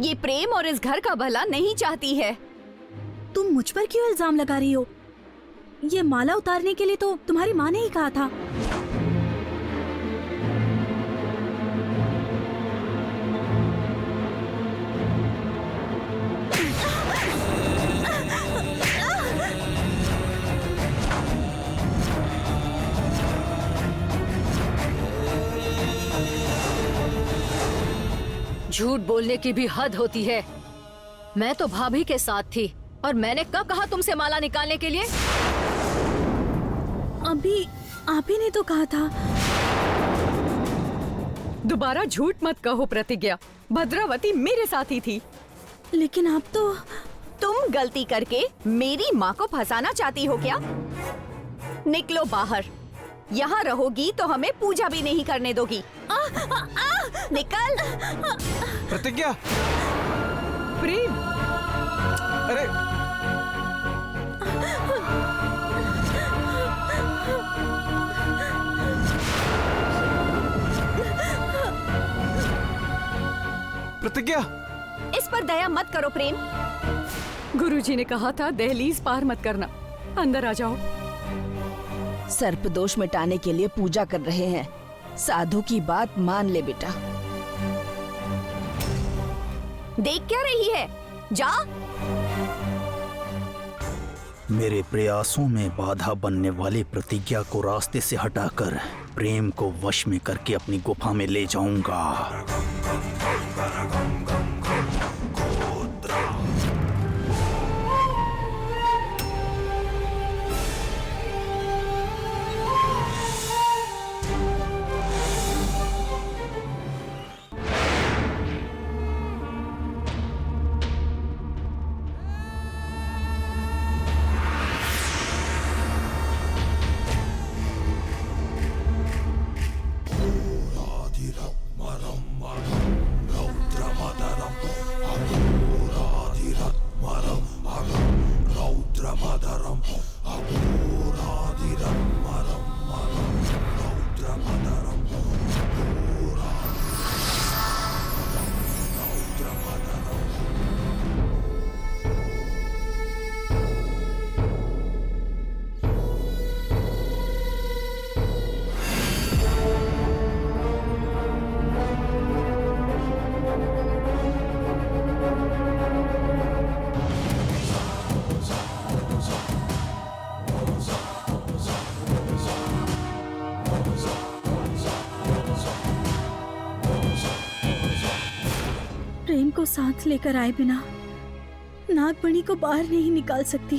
ये प्रेम और इस घर का भला नहीं चाहती है। तुम मुझ पर क्यों इल्जाम लगा रही हो? ये माला उतारने के लिए तो तुम्हारी माँ ने ही कहा था। झूठ बोलने की भी हद होती है। मैं तो भाभी के साथ थी और मैंने कब कहा तुमसे माला निकालने के लिए? अभी आप ही ने तो कहा था। दोबारा झूठ मत कहो प्रतिज्ञा, भद्रावती मेरे साथ ही थी। लेकिन आप तो तुम गलती करके मेरी माँ को फंसाना चाहती हो क्या? निकलो बाहर, यहाँ रहोगी तो हमें पूजा भी नहीं करने दोगी। निकल। प्रतिज्ञा। प्रेम। अरे प्रतिज्ञा, इस पर दया मत करो प्रेम। गुरुजी ने कहा था दहलीज पार मत करना, अंदर आ जाओ। सर्प दोष मिटाने के लिए पूजा कर रहे हैं, साधु की बात मान ले बेटा। देख क्या रही है, जा। मेरे प्रयासों में बाधा बनने वाली प्रतिज्ञा को रास्ते से हटाकर प्रेम को वश में करके अपनी गुफा में ले जाऊंगा। प्रेम को साथ लेकर आए बिना नागमणि को बाहर नहीं निकाल सकती।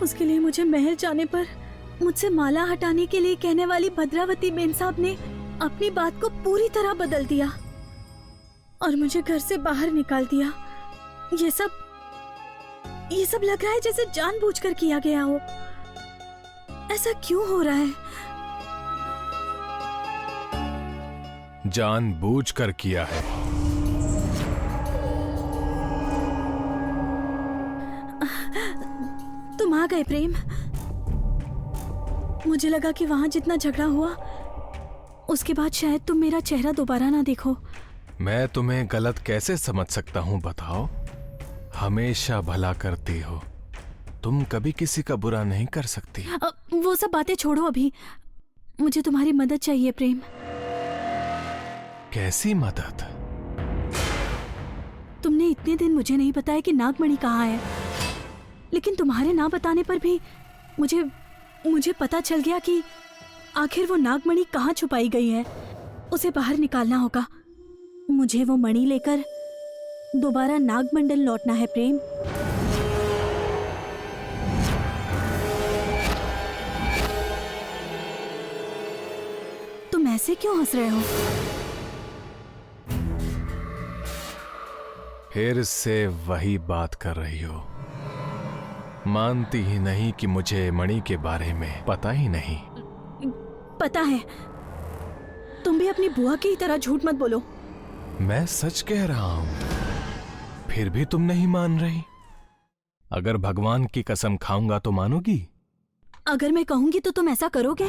उसके लिए मुझे महल जाने पर मुझसे माला हटाने के लिए कहने वाली भद्रावती बेन साहब ने अपनी बात को पूरी तरह बदल दिया और मुझे घर से बाहर निकाल दिया। ये सब लग रहा है जैसे जानबूझकर किया गया हो। ऐसा क्यों हो रहा है? जानबूझकर किया है। तुम आ गए प्रेम। मुझे लगा कि वहां जितना झगड़ा हुआ उसके बाद शायद तुम मेरा चेहरा दोबारा ना देखो। मैं तुम्हें गलत कैसे समझ सकता हूँ बताओ? हमेशा भला करती हो, तुम कभी किसी का बुरा नहीं कर सकती। वो सब बातें छोड़ो, अभी मुझे तुम्हारी मदद चाहिए प्रेम। कैसी मदद? तुमने इतने दिन मुझे नहीं बताया कि नागमणि कहाँ है, लेकिन तुम्हारे ना बताने पर भी मुझे पता चल गया कि आखिर वो नागमणि कहाँ छुपाई गई है। उसे बाहर निकालना होगा। मुझे वो मणि लेकर दोबारा नागमंडल लौटना है प्रेम। तुम ऐसे क्यों हंस रहे हो? फिर से वही बात कर रही हो। मानती ही नहीं कि मुझे मणि के बारे में पता ही नहीं। पता है। तुम भी अपनी बुआ की ही तरह झूठ मत बोलो। मैं सच कह रहा हूं, फिर भी तुम नहीं मान रही। अगर भगवान की कसम खाऊंगा तो मानोगी? अगर मैं कहूंगी तो तुम ऐसा करोगे?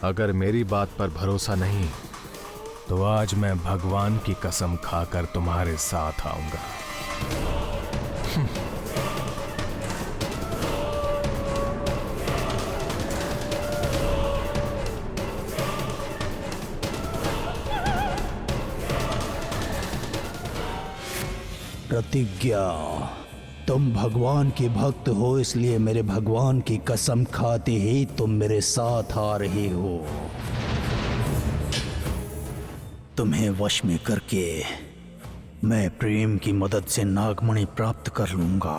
अगर मेरी बात पर भरोसा नहीं तो आज मैं भगवान की कसम खाकर तुम्हारे साथ आऊंगा। प्रतिज्ञा, तुम भगवान के भक्त हो, इसलिए मेरे भगवान की कसम खाते ही तुम मेरे साथ आ रहे हो। तुम्हें वश में करके मैं प्रेम की मदद से नागमणि प्राप्त कर लूंगा।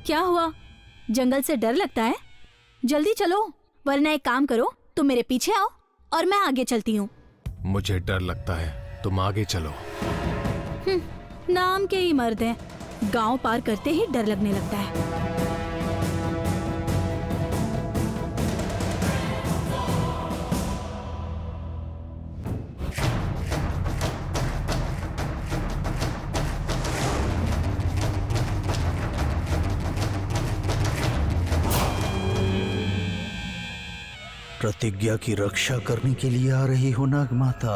क्या हुआ? जंगल से डर लगता है? जल्दी चलो, वरना एक काम करो, तुम मेरे पीछे आओ और मैं आगे चलती हूँ। मुझे डर लगता है, तुम आगे चलो। नाम के ही मर्द हैं, गांव पार करते ही डर लगने लगता है। प्रतिज्ञा की रक्षा करने के लिए आ रही हो नागमाता?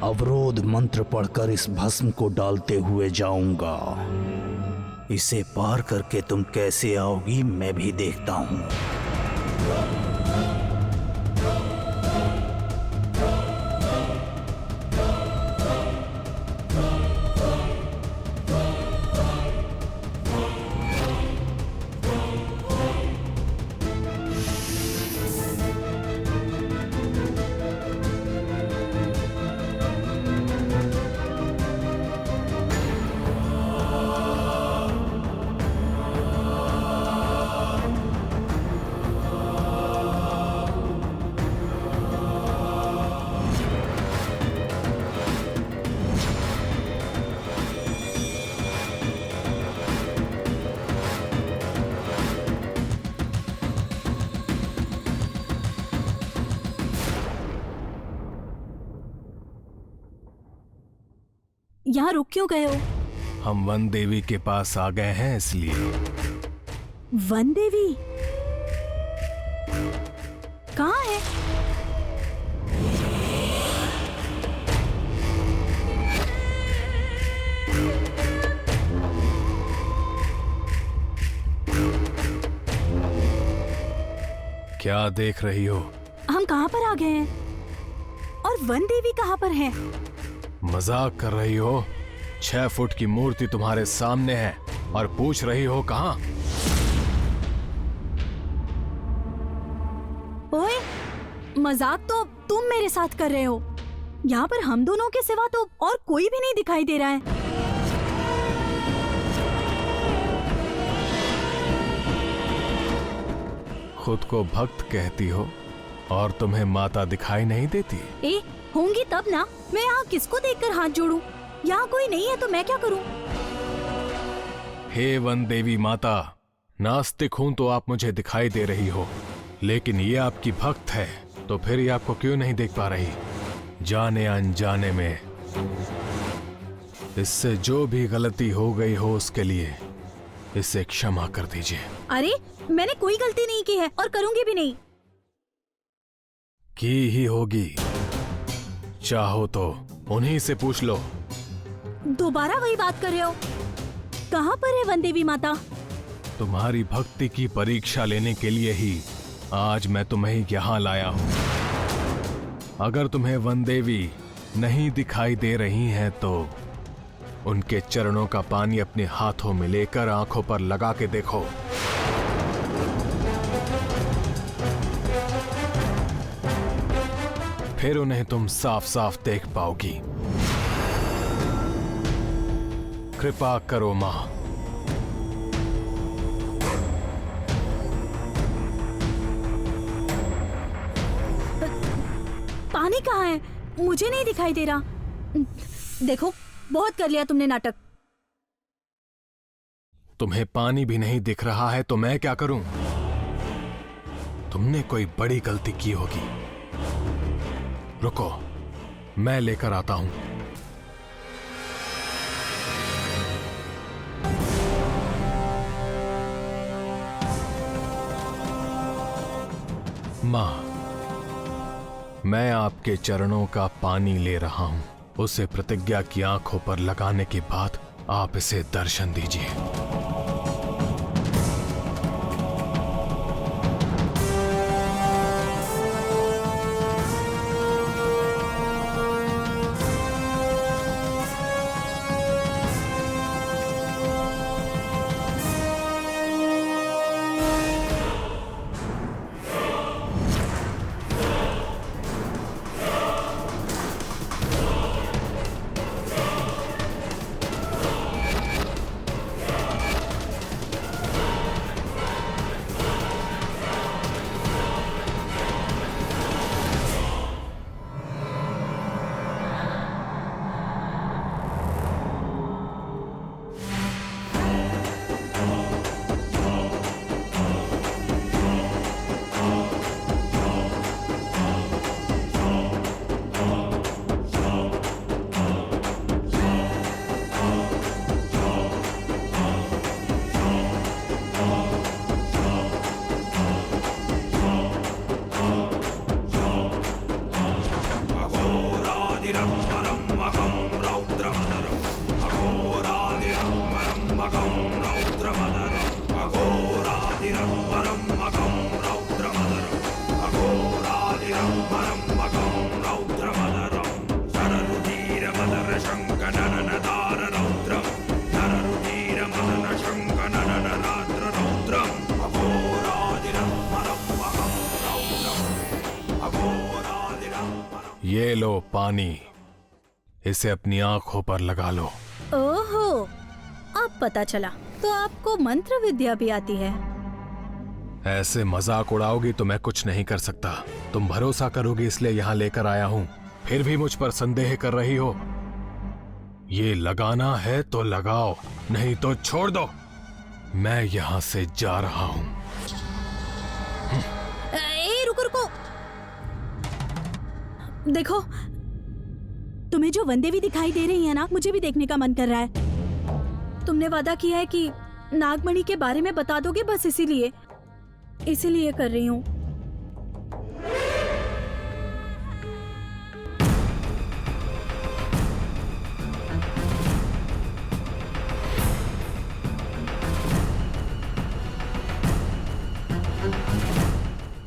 अवरोध मंत्र पढ़कर इस भस्म को डालते हुए जाऊंगा। इसे पार करके तुम कैसे आओगी मैं भी देखता हूं। यहाँ रुक क्यों गए हो? हम वन देवी के पास आ गए हैं इसलिए। वन देवी कहाँ है? क्या देख रही हो? हम कहाँ पर आ गए हैं? और वन देवी कहाँ पर है? मजाक कर रही हो? 6 फुट की मूर्ति तुम्हारे सामने है और पूछ रही हो कहाँ? ओए, मजाक तो तुम मेरे साथ कर रहे हो। यहाँ पर हम दोनों के सिवा तो और कोई भी नहीं दिखाई दे रहा है। खुद को भक्त कहती हो और तुम्हें माता दिखाई नहीं देती? ए, होंगी तब ना। मैं यहाँ किसको देखकर हाथ जोड़ूं? यहाँ कोई नहीं है तो मैं क्या करूं? हे वन देवी माता, नास्तिक हूं तो आप मुझे दिखाई दे रही हो, लेकिन ये आपकी भक्त है तो फिर ये आपको क्यों नहीं देख पा रही? जाने अनजाने में इससे जो भी गलती हो गई हो उसके लिए इसे क्षमा कर दीजिए। अरे, मैंने कोई गलती नहीं की है और करूंगी भी नहीं। की ही होगी, चाहो तो उन्हीं से पूछ लो। दोबारा वही बात कर रहे हो? कहाँ पर है वन देवी माता? तुम्हारी भक्ति की परीक्षा लेने के लिए ही आज मैं तुम्हें यहाँ लाया हूँ। अगर तुम्हें वन देवी नहीं दिखाई दे रही हैं तो उनके चरणों का पानी अपने हाथों में लेकर आंखों पर लगा के देखो। फिर उन्हें तुम साफ साफ देख पाओगी। कृपा करो मां। पानी कहाँ है? मुझे नहीं दिखाई दे रहा। देखो, बहुत कर लिया तुमने नाटक। तुम्हें पानी भी नहीं दिख रहा है तो मैं क्या करूं? तुमने कोई बड़ी गलती की होगी। रुको, मैं लेकर आता हूं। मां, मैं आपके चरणों का पानी ले रहा हूं। उसे प्रतिज्ञा की आंखों पर लगाने के बाद आप इसे दर्शन दीजिए। ये लो पानी, इसे अपनी आंखों पर लगा लो। ओहो, अब पता चला तो आपको मंत्र विद्या भी आती है। ऐसे मजाक उड़ाओगी तो मैं कुछ नहीं कर सकता। तुम भरोसा करोगी इसलिए यहाँ लेकर आया हूँ, फिर भी मुझ पर संदेह कर रही हो। ये लगाना है तो लगाओ, नहीं तो छोड़ दो। मैं यहाँ से जा रहा हूँ। रुको रुको, देखो, तुम्हें जो वनदेवी दिखाई दे रही है ना, मुझे भी देखने का मन कर रहा है। तुमने वादा किया है कि नागमणि के बारे में बता दोगे, बस इसीलिए कर रही हूँ।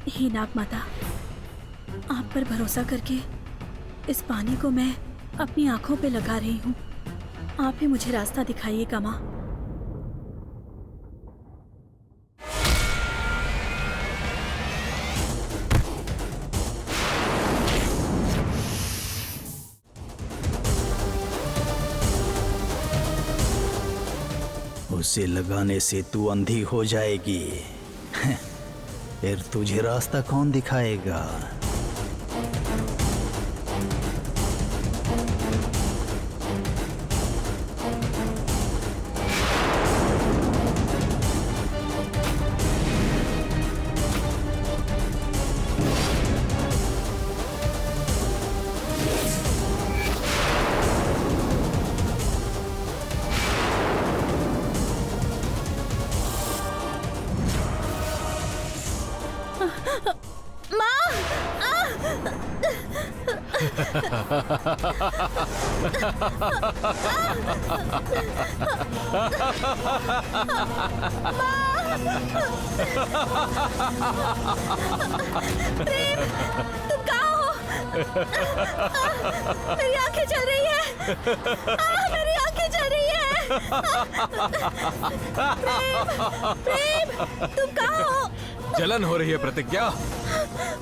हे नाग माता, आप पर भरोसा करके इस पानी को मैं अपनी आंखों पे लगा रही हूँ। आप ही मुझे रास्ता दिखाइएगा माँ। उसे लगाने से तू अंधी हो जाएगी। फिर तुझे रास्ता कौन दिखाएगा? प्रेम, तुम कहाँ हो? मेरी आंखें चल रही है। मेरी आंखें चल रही है। प्रेम, तुम कहाँ हो? जलन हो रही है प्रतिज्ञा?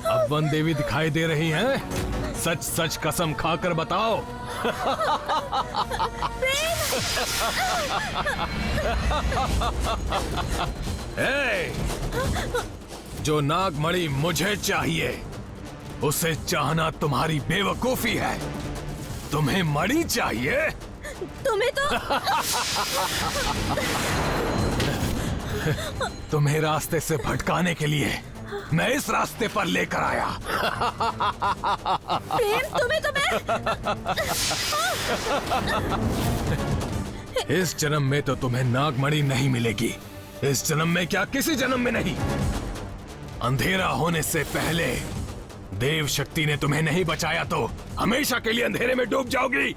अब वन देवी दिखाई दे रही हैं? सच सच कसम खाकर बताओ। जो नागमणि मुझे चाहिए, उसे चाहना तुम्हारी बेवकूफी है। तुम्हें मणि चाहिए? तुम्हें तो तुम्हें रास्ते से भटकाने के लिए मैं इस रास्ते पर लेकर आया। प्रेम, तुम्हें तो मैं इस जन्म में तो तुम्हें नागमणि नहीं मिलेगी। इस जन्म में क्या, किसी जन्म में नहीं। अंधेरा होने से पहले देव शक्ति ने तुम्हें नहीं बचाया तो हमेशा के लिए अंधेरे में डूब जाओगी।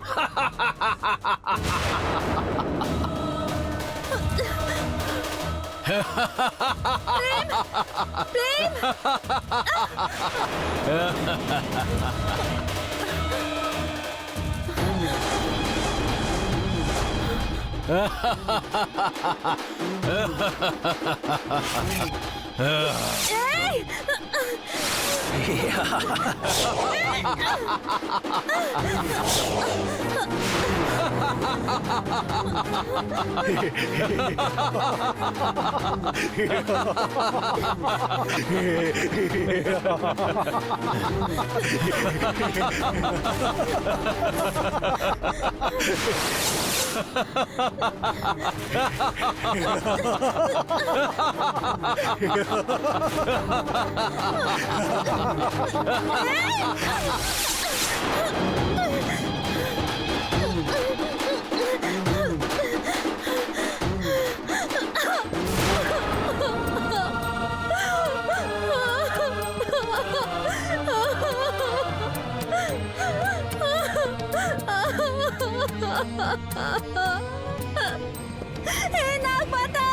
हे नागमाता,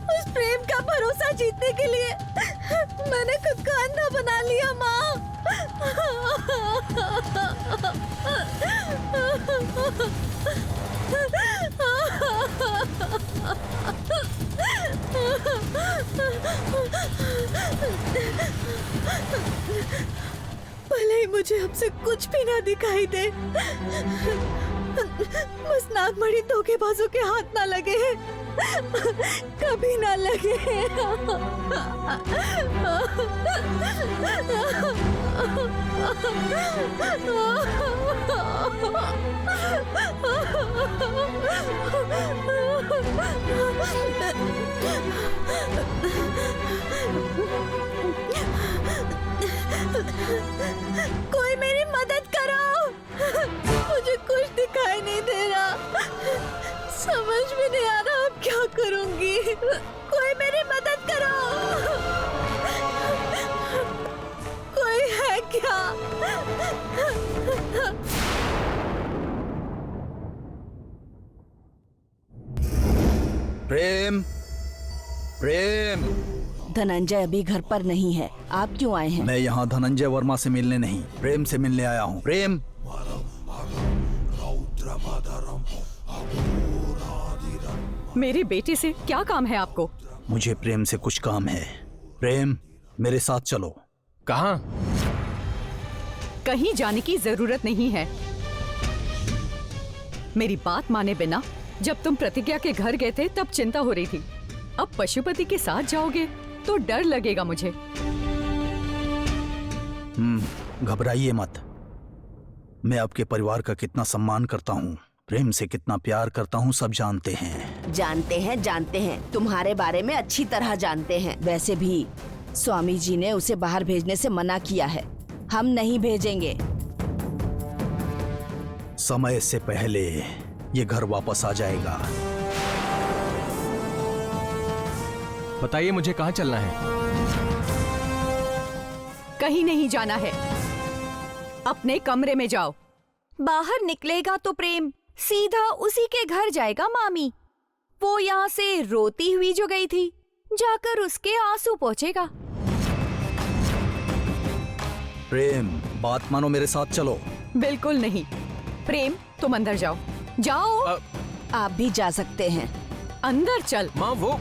उस प्रेम का भरोसा जीतने के लिए मैंने खुद को अंधा बना लिया माँ। भले ही मुझे हमसे कुछ भी ना दिखाई दे, बस नागमणि धोखेबाजों के हाथ ना लगे, कभी ना लगे। कोई मेरी मदद करो, मुझे कुछ दिखाई नहीं दे रहा, समझ में नहीं आ रहा अब क्या करूंगी। कोई मेरी मदद करो, कोई है क्या? प्रेम, प्रेम। धनंजय अभी घर पर नहीं है, आप क्यों आए हैं? मैं यहाँ धनंजय वर्मा से मिलने नहीं, प्रेम से मिलने आया हूँ। प्रेम, मेरे बेटे से क्या काम है आपको? मुझे प्रेम से कुछ काम है। प्रेम, मेरे साथ चलो। कहाँ? कहीं जाने की जरूरत नहीं है। मेरी बात माने बिना जब तुम प्रतिज्ञा के घर गए थे तब चिंता हो रही थी, अब पशुपति के साथ जाओगे तो डर लगेगा मुझे। घबराइए मत। मैं आपके परिवार का कितना सम्मान करता हूँ, प्रेम से कितना प्यार करता हूँ, सब जानते हैं। जानते हैं, तुम्हारे बारे में अच्छी तरह जानते हैं। वैसे भी स्वामी जी ने उसे बाहर भेजने से मना किया है, हम नहीं भेजेंगे। समय से पहले ये घर वापस आ जाएगा। बताइए मुझे कहाँ चलना है? कहीं नहीं जाना है, अपने कमरे में जाओ। बाहर निकलेगा तो प्रेम सीधा उसी के घर जाएगा मामी। वो यहाँ से रोती हुई जो गई थी, जाकर उसके आंसू पहुँचेगा। प्रेम, बात मानो, मेरे साथ चलो। बिल्कुल नहीं। प्रेम, तुम अंदर जाओ। जाओ। आप भी जा सकते हैं। अंदर चल। माँ वो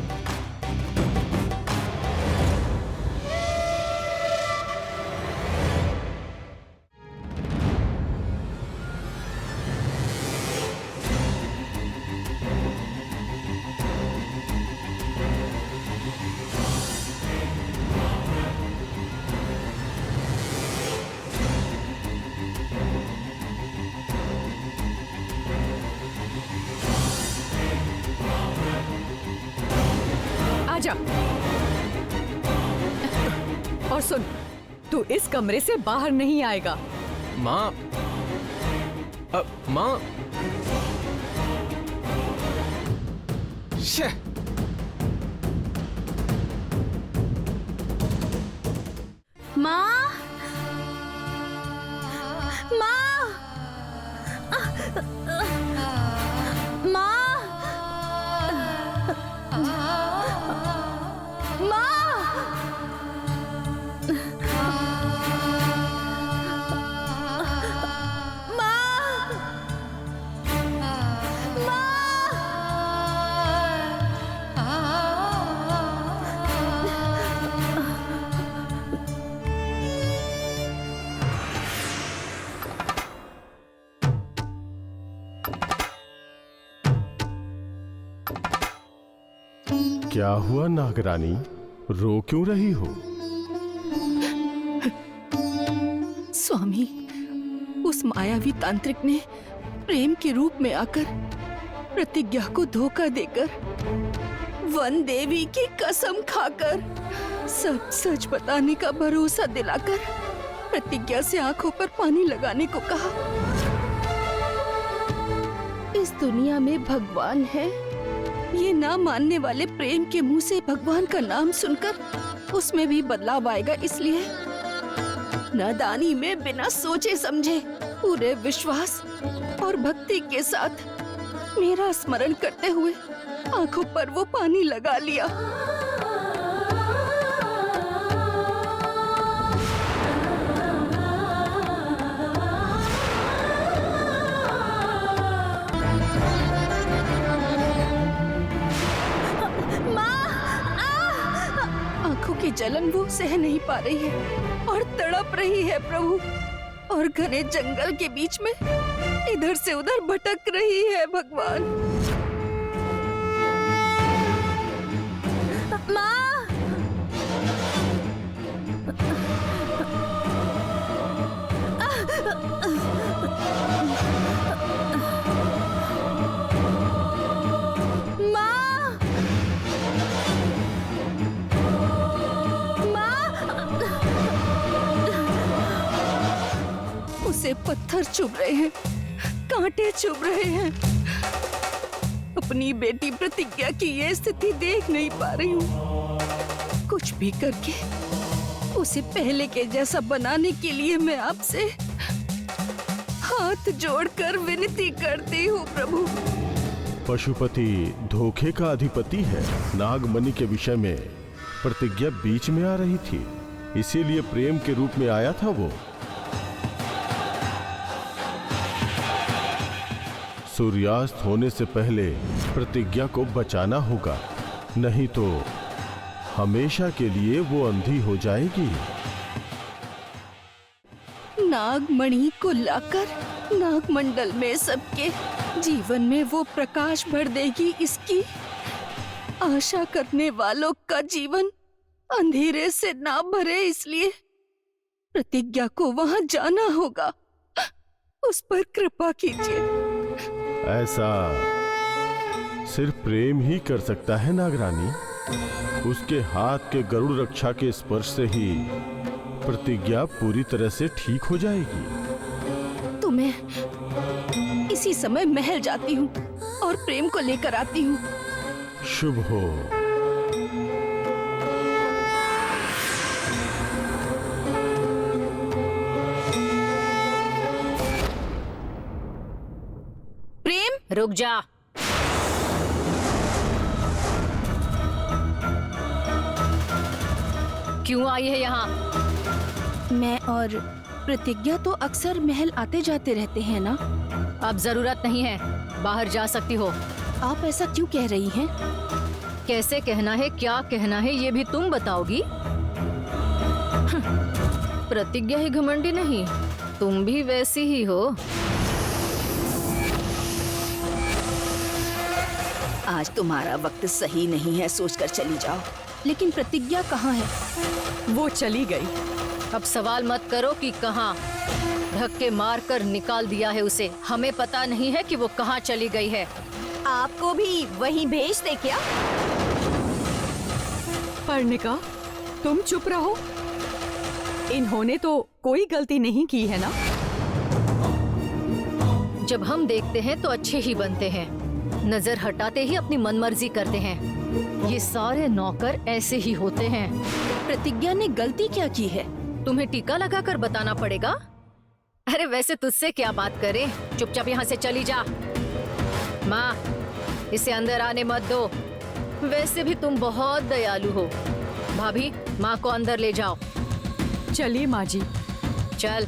आजा। और सुन, तू इस कमरे से बाहर नहीं आएगा। माँ, माँ, शे, माँ, माँ, माँ, क्या हुआ नागरानी, रो क्यों रही हो? स्वामी, उस मायावी तांत्रिक ने प्रेम के रूप में आकर प्रतिज्ञा को धोखा देकर, वन देवी की कसम खाकर, सब सच बताने का भरोसा दिलाकर प्रतिज्ञा से आंखों पर पानी लगाने को कहा। इस दुनिया में भगवान है, ये ना मानने वाले प्रेम के मुंह से भगवान का नाम सुनकर उसमें भी बदलाव आएगा, इसलिए नादानी में बिना सोचे समझे पूरे विश्वास और भक्ति के साथ मेरा स्मरण करते हुए आंखों पर वो पानी लगा लिया। आंखों की जलन वो सह नहीं पा रही है और तड़प रही है प्रभु, और घने जंगल के बीच में इधर से उधर भटक रही है भगवान। माँ, उसे पत्थर चुभ रहे हैं, कांटे चुभ रहे हैं। अपनी बेटी प्रतिज्ञा की ये स्थिति देख नहीं पा रही हूँ। कुछ भी करके उसे पहले के जैसा बनाने के लिए मैं आपसे हाथ जोड़कर विनती करती हूँ प्रभु। पशुपति धोखे का अधिपति है। नागमणि के विषय में प्रतिज्ञा बीच में आ रही थी, इसीलिए प्रेम के रूप में आया था वो। सूर्यास्त होने से पहले प्रतिज्ञा को बचाना होगा, नहीं तो हमेशा के लिए वो अंधी हो जाएगी। नागमणि को लाकर नागमंडल में सबके जीवन में वो प्रकाश भर देगी। इसकी आशा करने वालों का जीवन अंधेरे से ना भरे, इसलिए प्रतिज्ञा को वहां जाना होगा। उस पर कृपा कीजिए। ऐसा सिर्फ प्रेम ही कर सकता है नागरानी। उसके हाथ के गरुड़ रक्षा के स्पर्श से ही प्रतिज्ञा पूरी तरह से ठीक हो जाएगी। तो मैं इसी समय महल जाती हूँ और प्रेम को लेकर आती हूँ। शुभ हो। प्रेम, रुक जा। क्यों आई है यहाँ? मैं और प्रतिज्ञा तो अक्सर महल आते जाते रहते हैं ना। अब जरूरत नहीं है, बाहर जा सकती हो। आप ऐसा क्यों कह रही हैं? कैसे कहना है, क्या कहना है, ये भी तुम बताओगी? प्रतिज्ञा ही घमंडी नहीं, तुम भी वैसी ही हो। आज तुम्हारा वक्त सही नहीं है, सोचकर चली जाओ। लेकिन प्रतिज्ञा कहाँ है? वो चली गई। अब सवाल मत करो कि कहाँ। धक्के मारकर निकाल दिया है उसे। हमें पता नहीं है कि वो कहाँ चली गई है। आपको भी वहीं भेज दे क्या? पर्णिका, तुम चुप रहो। इन्होंने तो कोई गलती नहीं की है ना। जब हम देखते हैं तो अच्छे ही बनते हैं, नजर हटाते ही अपनी मनमर्जी करते हैं। ये सारे नौकर ऐसे ही होते हैं। प्रतिज्ञा ने गलती क्या की है? तुम्हें टीका लगाकर बताना पड़ेगा। अरे वैसे तुझसे क्या बात करें, चुपचाप यहाँ से चली जा। माँ, इसे अंदर आने मत दो। वैसे भी तुम बहुत दयालु हो। भाभी, माँ को अंदर ले जाओ। चलिए माँ जी। चल।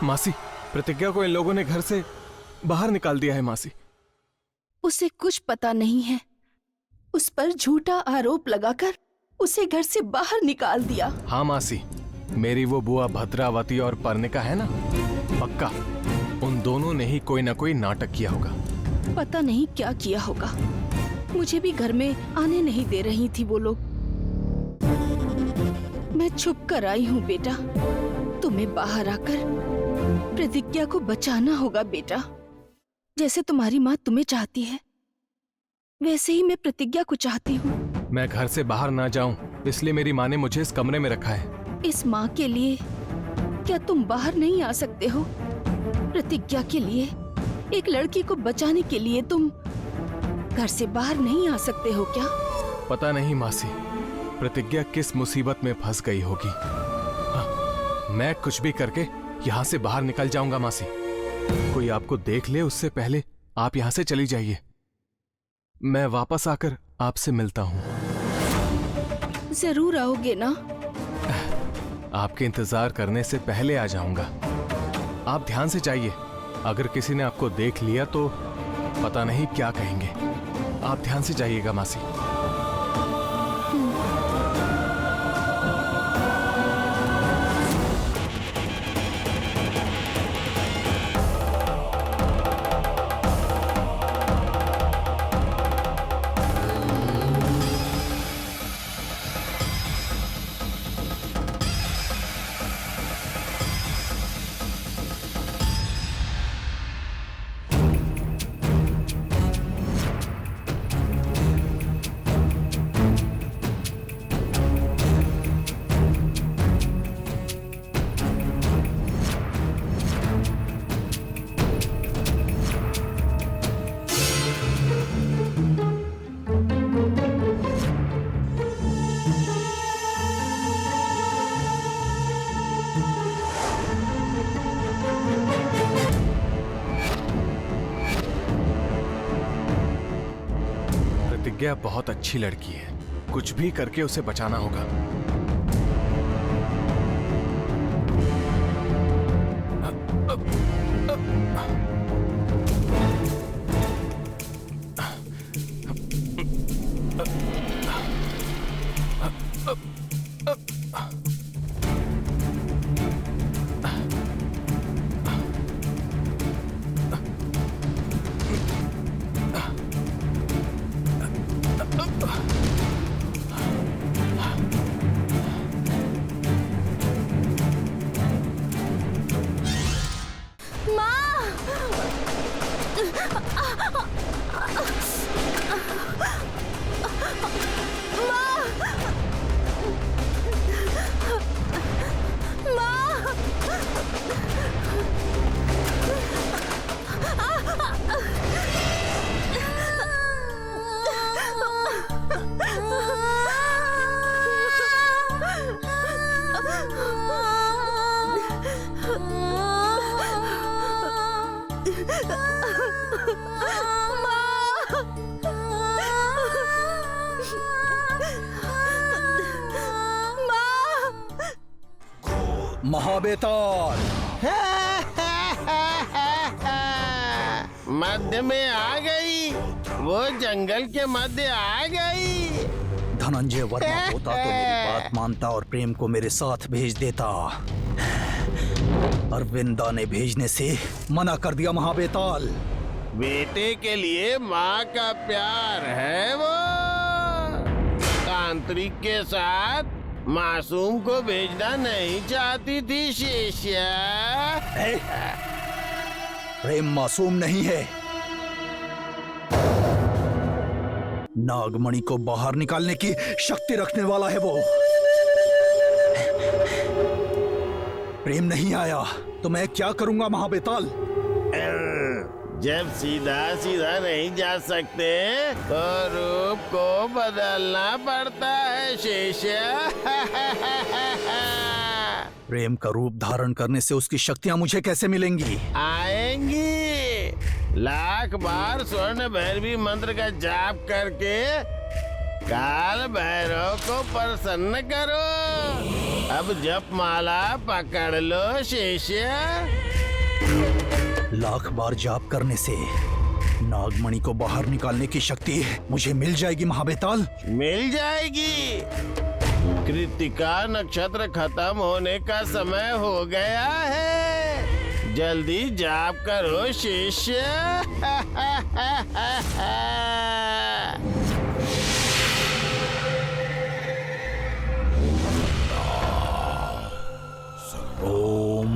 मासी, प्रतिज्ञा को इन लोगों ने घर से बाहर निकाल दिया है मासी। उसे कुछ पता नहीं है। उस पर झूठा आरोप लगाकर उसे घर से बाहर निकाल दिया। हाँ मासी, मेरी वो बुआ भद्रावती और पर्णिका है ना, पक्का उन दोनों ने ही कोई ना कोई नाटक किया होगा। पता नहीं क्या किया होगा। मुझे भी घर में आने नहीं दे रही थी वो लोग। मैं छुप कर आई हूँ बेटा। तुम्हें बाहर आकर प्रतिज्ञा को बचाना होगा बेटा। जैसे तुम्हारी माँ तुम्हें चाहती है, वैसे ही मैं प्रतिज्ञा को चाहती हूँ। मैं घर से बाहर ना जाऊं, इसलिए मेरी माँ ने मुझे इस कमरे में रखा है। इस माँ के लिए क्या तुम बाहर नहीं आ सकते हो? प्रतिज्ञा के लिए, एक लड़की को बचाने के लिए तुम घर से बाहर नहीं आ सकते हो क्या? पता नहीं मासी, प्रतिज्ञा किस मुसीबत में फंस गई होगी। मैं कुछ भी करके यहाँ से बाहर निकल जाऊंगा मासी। कोई आपको देख ले उससे पहले आप यहां से चली जाइए। मैं वापस आकर आपसे मिलता हूं। जरूर आओगे ना? आपके इंतजार करने से पहले आ जाऊंगा। आप ध्यान से जाइए, अगर किसी ने आपको देख लिया तो पता नहीं क्या कहेंगे। आप ध्यान से जाइएगा मासी। प्रतिज्ञा बहुत अच्छी लड़की है, कुछ भी करके उसे बचाना होगा। महाबेताल, मध्य में आ गई, वो जंगल के मध्य आ गई। धनंजय वर्मा होता तो मेरी बात मानता और प्रेम को मेरे साथ भेज देता। अरविंदा ने भेजने से मना कर दिया महाबेताल। बेटे के लिए माँ का प्यार है वो। तांत्रिक के साथ मासूम को भेजना नहीं चाहती थी शिष्या। प्रेम मासूम नहीं है। नागमणि को बाहर निकालने की शक्ति रखने वाला है वो। प्रेम नहीं आया तो मैं क्या करूंगा महाबेताल? जब सीधा सीधा नहीं जा सकते तो रूप को बदलना पड़ता है शिष्या। प्रेम का रूप धारण करने से उसकी शक्तियां मुझे कैसे मिलेंगी? आएंगी। लाख बार स्वर्ण भैरवी मंत्र का जाप करके काल भैरव को प्रसन्न करो। अब जप माला पकड़ लो शिष्य। लाख बार जाप करने से नागमणि को बाहर निकालने की शक्ति मुझे मिल जाएगी महाबेताल? मिल जाएगी। कृतिका नक्षत्र खत्म होने का समय हो गया है। जल्दी जाप करो शिष्य। ओम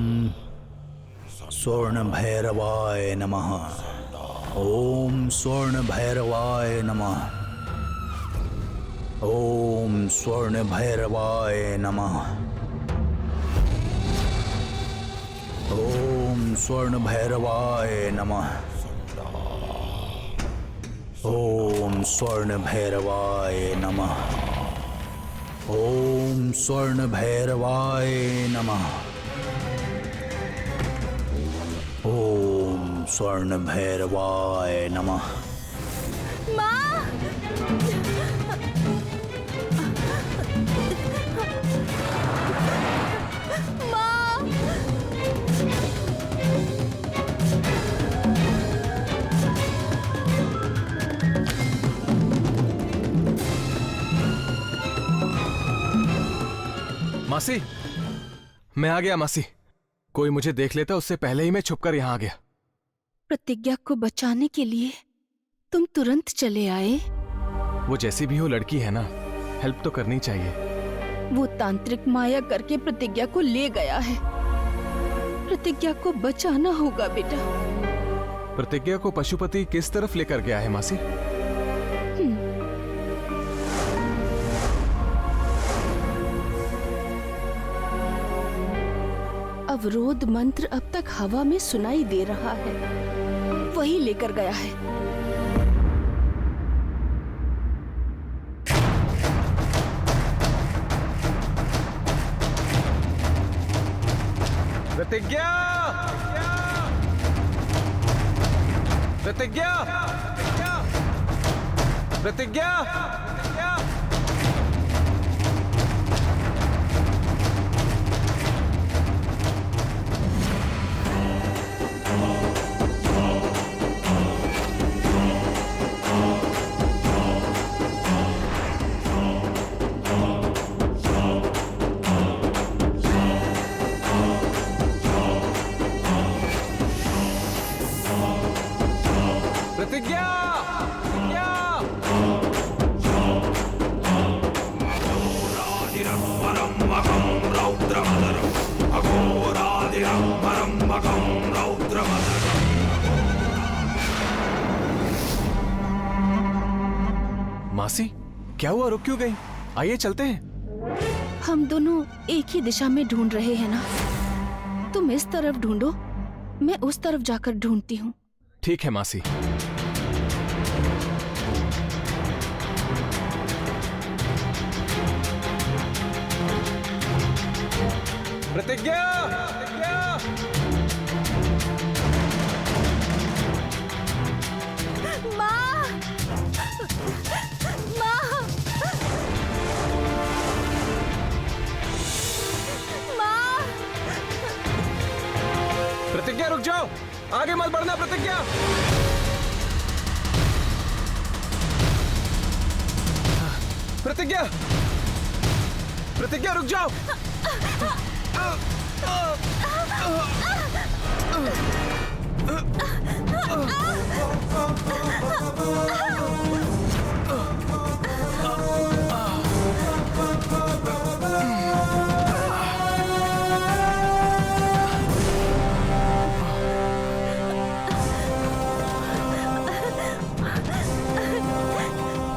स्वर्ण भैरवाय नमः। ओम स्वर्ण भैरवाय नमः। ओम स्वर्ण भैरवाय नमः। ओम स्वर्ण भैरवाय नमः। ओम स्वर्ण भैरवाय नमः। ओम स्वर्ण भैरवाय नमः। ओम स्वर्ण भैरवाय नमः। माँ! माँ! मासी, मैं आ गया मासी। कोई मुझे देख लेता उससे पहले ही मैं छुपकर यहाँ आ गया। प्रतिज्ञा को बचाने के लिए तुम तुरंत चले आए। वो जैसी भी हो लड़की है ना, हेल्प तो करनी चाहिए। वो तांत्रिक माया करके प्रतिज्ञा को ले गया है। प्रतिज्ञा को बचाना होगा बेटा। प्रतिज्ञा को पशुपति किस तरफ लेकर गया है मासी? अवरोध मंत्र अब तक हवा में सुनाई दे रहा है, वही लेकर गया है। प्रतिज्ञा! प्रतिज्ञा! प्रतिज्ञा! प्रतिज्ञा! मासी, क्या हुआ? रुक क्यों गई? आइए चलते हैं। हम दोनों एक ही दिशा में ढूंढ रहे हैं ना। तुम इस तरफ ढूंढो, मैं उस तरफ जाकर ढूंढती हूँ। ठीक है मासी। प्रतिज्ञा! माँ! माँ! माँ! प्रतिज्ञा रुक जाओ, आगे मत बढ़ना। प्रतिज्ञा! प्रतिज्ञा! प्रतिज्ञा रुक जाओ।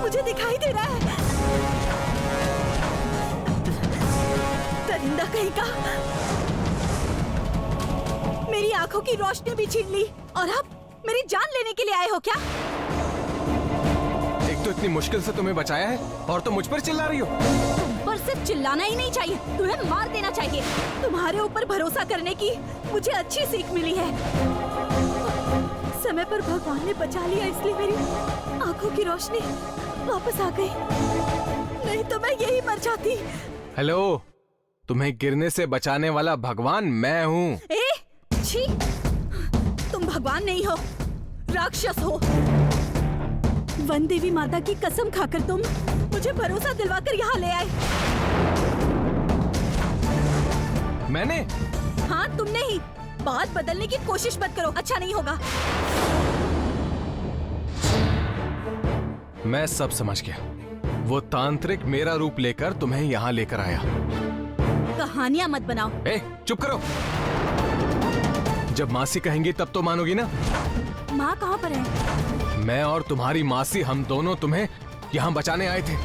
मुझे दिखाई दे रहा है। दरिंदा कहीं का। मेरी आंखों की रोशनी भी छीन ली और अब मेरी जान लेने के लिए आए हो क्या? एक तो इतनी मुश्किल से तुम्हें बचाया है और तुम मुझ पर चिल्ला रही हो। पर सिर्फ चिल्लाना ही नहीं चाहिए, तुम्हें मार देना चाहिए। तुम्हारे ऊपर भरोसा करने की मुझे अच्छी सीख मिली है। समय पर भगवान ने बचा लिया, इसलिए मेरी आंखों की रोशनी वापस आ गई। नहीं तो मैं यही मर जाती। हेलो, तुम्हें गिरने से बचाने वाला भगवान मैं हूँ। छी! तुम भगवान नहीं हो, राक्षस हो। वन देवी माता की कसम खाकर तुम मुझे भरोसा दिलवाकर यहाँ ले आए। मैंने? हाँ, तुमने ही। बात बदलने की कोशिश मत करो, अच्छा नहीं होगा। मैं सब समझ गया। वो तांत्रिक मेरा रूप लेकर तुम्हें यहाँ लेकर आया। कहानियां मत बनाओ। चुप करो। जब मासी कहेंगी तब तो मानोगी ना? माँ कहाँ पर है? मैं और तुम्हारी मासी, हम दोनों तुम्हें यहाँ बचाने आए थे।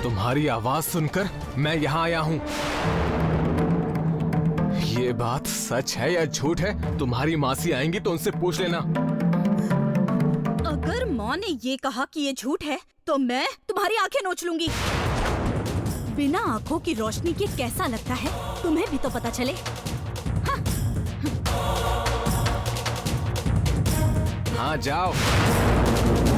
तुम्हारी आवाज सुनकर मैं यहाँ आया हूँ। ये बात सच है या झूठ है? तुम्हारी मासी आएंगी तो उनसे पूछ लेना। अगर माँ ने ये कहा कि ये झूठ है तो मैं तुम्हारी आंखें नोच लूंगी। बिना आंखों की रोशनी के कैसा लगता है तुम्हें भी तो पता चले। हाँ। हाँ जाओ।